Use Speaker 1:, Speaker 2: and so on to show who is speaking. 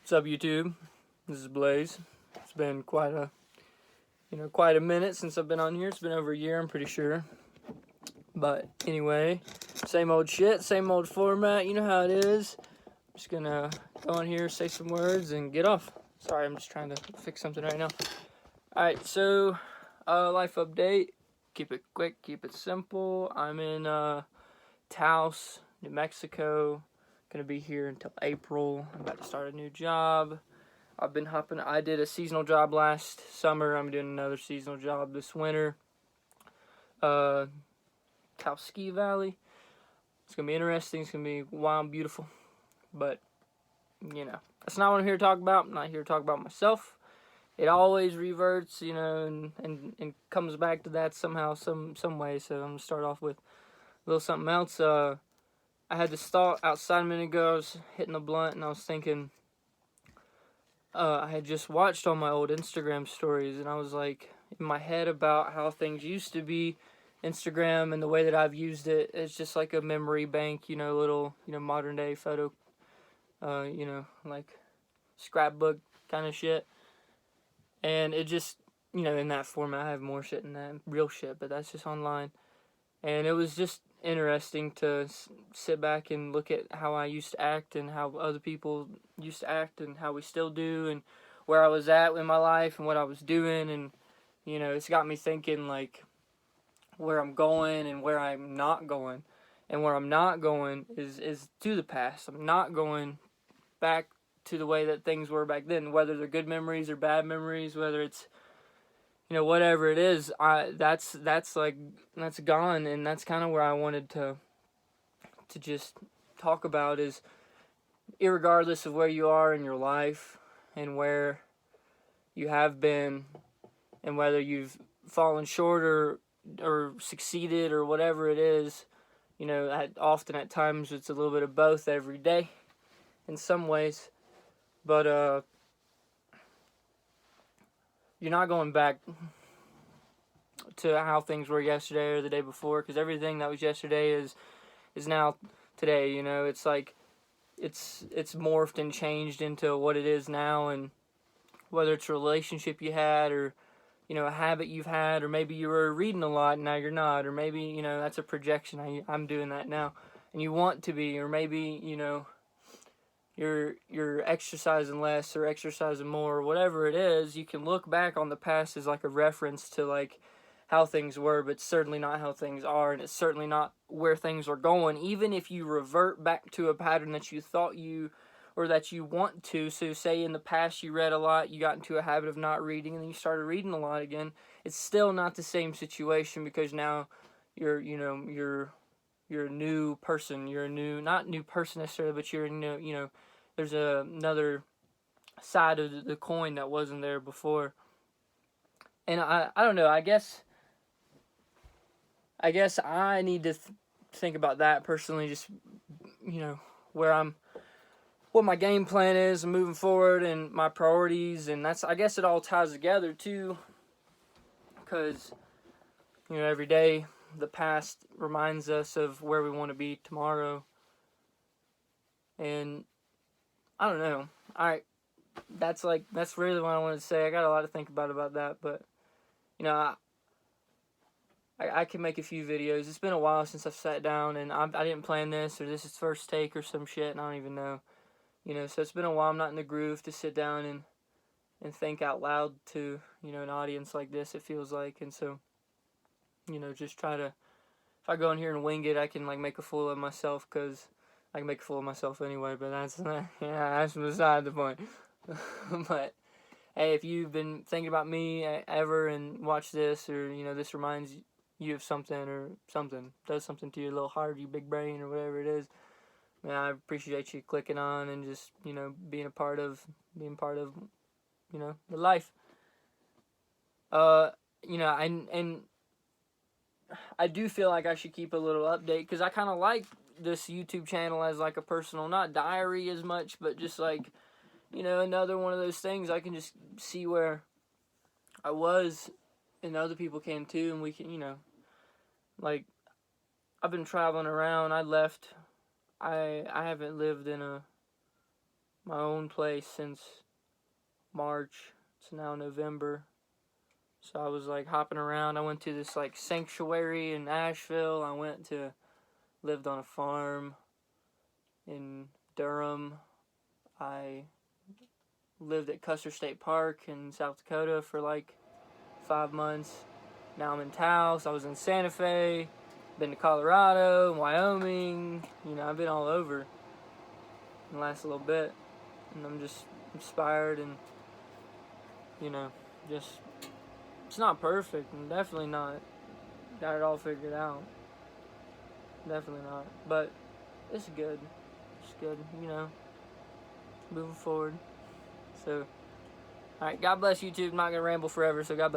Speaker 1: What's up, YouTube? This is Blaze. It's been quite a minute since I've been on here. It's been over a year, I'm pretty sure. But anyway, same old shit, same old format. You know how it is. I'm just gonna go on here, say some words, and get off. Sorry, I'm just trying to fix something right now. Alright, so life update. Keep it quick, keep it simple. I'm in Taos, New Mexico. Gonna be here until April. I'm about to start a new job. I've been hopping. I did a seasonal job last summer. I'm doing another seasonal job this winter. Taos Ski Valley. It's gonna be interesting. It's gonna be wild, beautiful. But that's not what I'm here to talk about. I'm not here to talk about myself. It always reverts, and comes back to that somehow, some way. So I'm gonna start off with a little something else. I had this thought outside a minute ago. I was hitting the blunt and I was thinking, I had just watched all my old Instagram stories and I was like in my head about how things used to be. Instagram and the way that I've used it, it's just like a memory bank, little, modern day photo, like scrapbook kind of shit. And it just, in that format, I have more shit than that, real shit, but that's just online. And it was just interesting to sit back and look at how I used to act and how other people used to act and how we still do and where I was at in my life and what I was doing. And, it's got me thinking, like, where I'm going and where I'm not going. And where I'm not going is to the past. I'm not going back to the way that things were back then, whether they're good memories or bad memories, whether it's whatever it is, that's gone, and that's kind of where I wanted to just talk about is, irregardless of where you are in your life and where you have been and whether you've fallen short or succeeded or whatever it is, often at times it's a little bit of both every day in some ways, but you're not going back to how things were yesterday or the day before, because everything that was yesterday is now today. It's like it's morphed and changed into what it is now, and whether it's a relationship you had or a habit you've had, or maybe you were reading a lot and now you're not, or maybe that's a projection. I'm doing that now and you want to be, or maybe you're exercising less or exercising more, or whatever it is. You can look back on the past as like a reference to like how things were, but it's certainly not how things are, and it's certainly not where things are going, even if you revert back to a pattern that you thought you or that you want to. So say in the past you read a lot, you got into a habit of not reading, and then you started reading a lot again. It's still not the same situation, because now you're a new person. You're a not new person necessarily, but you're there's another side of the coin that wasn't there before. And I don't know, I guess I need to think about that personally, just what my game plan is moving forward and my priorities, and I guess it all ties together too, because every day the past reminds us of where we want to be tomorrow. And I don't know. That's really what I wanted to say. I got a lot to think about that, but I can make a few videos. It's been a while since I've sat down, and I didn't plan this, or this is first take or some shit, and I don't even know. So it's been a while. I'm not in the groove to sit down and think out loud to, an audience like this, it feels like. And so, just try to, if I go in here and wing it, I can like make a fool of myself, because I can make a fool of myself anyway, but that's beside the point. But hey, if you've been thinking about me ever and watch this, or this reminds you of something, or something does something to your little heart, your big brain, or whatever it is, man, I appreciate you clicking on and just being part of the life. And I do feel like I should keep a little update, because I kind of like this YouTube channel as like a personal, not diary as much, but just like another one of those things. I can just see where I was, and other people can too, and we can like, I've been traveling around. I haven't lived in a my own place since March. It's now November. So I was like hopping around. I went to this like sanctuary in Asheville. I lived on a farm in Durham. I lived at Custer State Park in South Dakota for like 5 months. Now I'm in Taos. I was in Santa Fe. Been to Colorado, Wyoming. You know, I've been all over in the last little bit. And I'm just inspired and, you know, just, it's not perfect and definitely not got it all figured out. Definitely not. But it's good. It's good, you know, moving forward. So, alright, God bless YouTube. I'm not going to ramble forever, so God bless.